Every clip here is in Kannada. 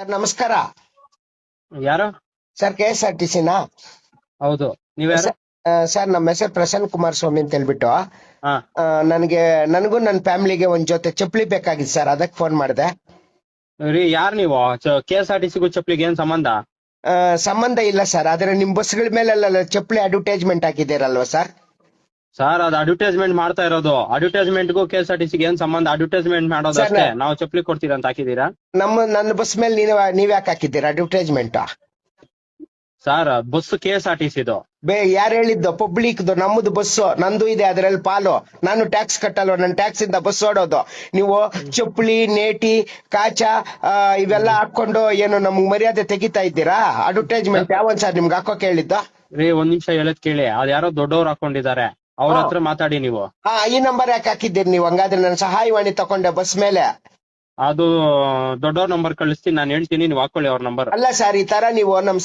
ಸರ್ ನಮಸ್ಕಾರ. ಯಾರು? ಸರ್ KSRTC ನಾ? ಹೌದು, ನೀವ್ಯಾರು? ಸರ್ ನಮ್ಮ ಹೆಸರು ಪ್ರಸನ್ನ ಕುಮಾರ್ ಸ್ವಾಮಿ ಅಂತ ಹೇಳ್ಬಿಟ್ಟು ಹಾ ನನಗೂ ನನ್ನ ಫ್ಯಾಮಿಲಿಗೆ ಒಂದ್ ಜೊತೆ ಚಪ್ಪಲಿ ಬೇಕಾಗಿತ್ತು ಸರ್, ಅದಕ್ಕೆ ಫೋನ್ ಮಾಡಿದೆ. ರೀ, ಯಾರು ನೀವು? KSRTC ಚಪ್ಲಿಗೆ ಏನ್ ಸಂಬಂಧ? ಸಂಬಂಧ ಇಲ್ಲ ಸರ್, ಆದ್ರೆ ನಿಮ್ ಬಸ್ಗಳ ಮೇಲೆಲ್ಲ ಚಪ್ಪಲಿ ಅಡ್ವರ್ಟೈಸ್ಮೆಂಟ್ ಹಾಕಿದ್ದೀರಲ್ವಾ ಸರ್? ಸರ್, ಅದು ಅಡ್ವರ್ಟೈಸ್ಮೆಂಟ್ ಮಾಡ್ತಾ ಇರೋದು. ಅಡ್ವರ್ಟೈಸ್ಮೆಂಟ್ಗೂ KSRTC ಏನ್ ಸಂಬಂಧ? ಅಡ್ವರ್ಟೈಸ್ಮೆಂಟ್ ಮಾಡೋದು ಸರ್, ಅಷ್ಟೇ. ನಾವು ಚಪ್ಲಿ ಕೊಡ್ತೀರಾ ಅಂತ ಹಾಕಿದೀರಾ? ನನ್ನ ಬಸ್ ಮೇಲೆ ನೀವ್ ಯಾಕೆ ಹಾಕಿದ್ದೀರಾ ಅಡ್ವರ್ಟೈಸ್ಮೆಂಟ್? ಸರ್, ಬಸ್ KSRTC ಇದು. ಯಾರು ಹೇಳಿದ್ದು? ಪಬ್ಲಿಕ್ದು, ನಮ್ಮದು ಬಸ್ಸು, ನಂದು ಇದೆ ಅದ್ರಲ್ಲಿ ಪಾಲು. ನಾನು ಟ್ಯಾಕ್ಸ್ ಕಟ್ಟಲ್ವ? ನನ್ನ ಟ್ಯಾಕ್ಸ್ ಇಂದ ಬಸ್ ಓಡೋದು. ನೀವು ಚಪ್ಪಲಿ, ನೇಟಿ, ಕಾಚ ಇವೆಲ್ಲ ಹಾಕೊಂಡು ಏನು ನಮ್ಗ್ ಮರ್ಯಾದೆ ತೆಗಿತಾ ಇದ್ದೀರಾ? ಅಡ್ವರ್ಟೈಸ್ಮೆಂಟ್ ಯಾವನ್ ಸರ್ ನಿಮ್ಗೆ ಹಾಕೋಕ್ ಹೇಳಿದ್ದು? ರೀ, ಒಂದ್ ನಿಮಿಷ ಹೇಳದ್ ಕೇಳಿ. ಅದ್ ಯಾರೋ ದೊಡ್ಡವ್ರು ಹಾಕೊಂಡಿದ್ದಾರೆ, ಅವ್ರ ಹತ್ರ ಮಾತಾಡಿ ನೀವು. ಈ ನಂಬರ್ ಯಾಕೆ ಹಾಕಿದ್ದೀರಿ ನೀವು? ಹಂಗಾದ್ರೆ ನಾನು ಸಹಾಯವಾಣಿ ತಕೊಂಡೆ ಬಸ್ ಮೇಲೆ. ಅದು ದೊಡ್ಡವ್ರ ನಂಬರ್ ಕಳಿಸ್ತೀನಿ, ನಾನು ಹೇಳ್ತೀನಿ, ನೀವು ಹಾಕೊಳ್ಳಿ ಅವ್ರ ನಂಬರ್. ಅಲ್ಲ ಸರ್, ಈ ತರ ನೀವು ನಮ್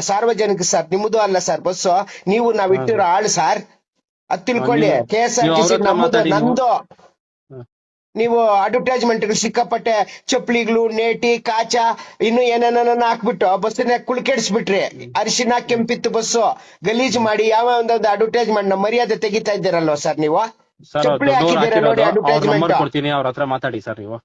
ಸಾರ್ವಜನಿಕ ಸರ್, ನಿಮ್ಮದು ಅಲ್ಲ ಸರ್ ಬಸ್ಸು, ನೀವು ನಾವ್ ಇಟ್ಟಿರೋ ಆಳು ಸರ್, ಅದ್ ತಿಳ್ಕೊಳ್ಳಿ. KSRTC ನಮ್ಮದು, ನಂದು. ನೀವು ಅಡ್ವರ್ಟೈಸ್ಮೆಂಟ್ ಸಿಕ್ಕಾಪಟ್ಟೆ ಚಪ್ಪಲಿಗಳು, ನೇಟಿ, ಕಾಚ, ಇನ್ನು ಏನೇನ ಹಾಕ್ಬಿಟ್ಟು ಬಸ್ಸನ್ನ ಕುಳ್ಕೆಡ್ಸ್ಬಿಟ್ರಿ. ಅರಿಶಿನ ಕೆಂಪಿತ್ತು ಬಸ್ಸು ಗಲೀಜ್ ಮಾಡಿ ಯಾವ ಒಂದೊಂದು ಅಡ್ವರ್ಟೈಸ್ಮೆಂಟ್ ನಮ್ಮ ಮರ್ಯಾದೆ ತೆಗಿತಾ ಇದ್ದೀರಲ್ವ ಸರ್ ನೀವು? ಚಪ್ಪಲಿ ಹಾಕಿದ್ದೀರಾ ನೋಡಿ ಅಡ್ವರ್ಟೈಸ್ಮೆಂಟ್. ಕೊಡ್ತೀನಿ, ಅವ್ರ ಹತ್ರ ಮಾತಾಡಿ ಸರ್ ನೀವು.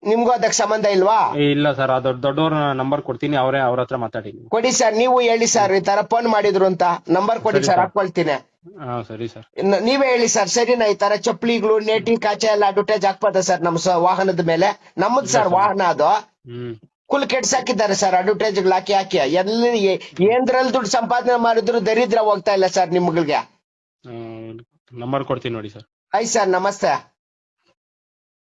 ನಿಮ್ಗೂ ಅದಕ್ಕೆ ಸಂಬಂಧ ಇಲ್ವಾ? ಇಲ್ಲ ಸರ್, ಅದು ದೊಡ್ಡವ್ರ ನಂಬರ್ ಕೊಡ್ತೀನಿ, ಅವ್ರ ಹತ್ರ ಮಾತಾಡಿ. ಕೊಡಿ ಸರ್, ನೀವು ಹೇಳಿ ಸರ್, ಈ ತರ ಫೋನ್ ಮಾಡಿದ್ರು ಅಂತ. ನಂಬರ್ ಕೊಡಿ ಸರ್, ಹಾಕೊಳ್ತೀನಿ. ಸರಿ ಸರ್, ನೀವೇ ಹೇಳಿ ಸರ್. ಸರಿನಾ? ಈ ತರ ಚಪ್ಪಲಿಗಳು, ನೇಟಿ, ಕಾಚ ಎಲ್ಲ ಅಡ್ವರ್ಟೈಸ್ ಹಾಕ್ಬೋದ ಸರ್ ನಮ್ಮ ವಾಹನದ ಮೇಲೆ? ನಮ್ಮದ್ ಸರ್ ವಾಹನ ಅದು. ಕುಲ್ ಕೆಡ್ಸಾಕಿದ್ದಾರೆ ಸರ್ ಅಡ್ವರ್ಟೈಸ್ಗಳು ಹಾಕಿ ಹಾಕಿ. ಎಲ್ಲಿ ಏನ್ದ್ರಲ್ಲಿ ದುಡ್ಡು ಸಂಪಾದನೆ ಮಾಡಿದ್ರು ದರಿದ್ರ ಹೋಗ್ತಾ ಇಲ್ಲ ಸರ್ ನಿಮ್ಗಳಿಗೆ. ನಂಬರ್ ಕೊಡ್ತೀನಿ ನೋಡಿ ಸರ್. ಆಯ್ತು ಸರ್, ನಮಸ್ತೆ.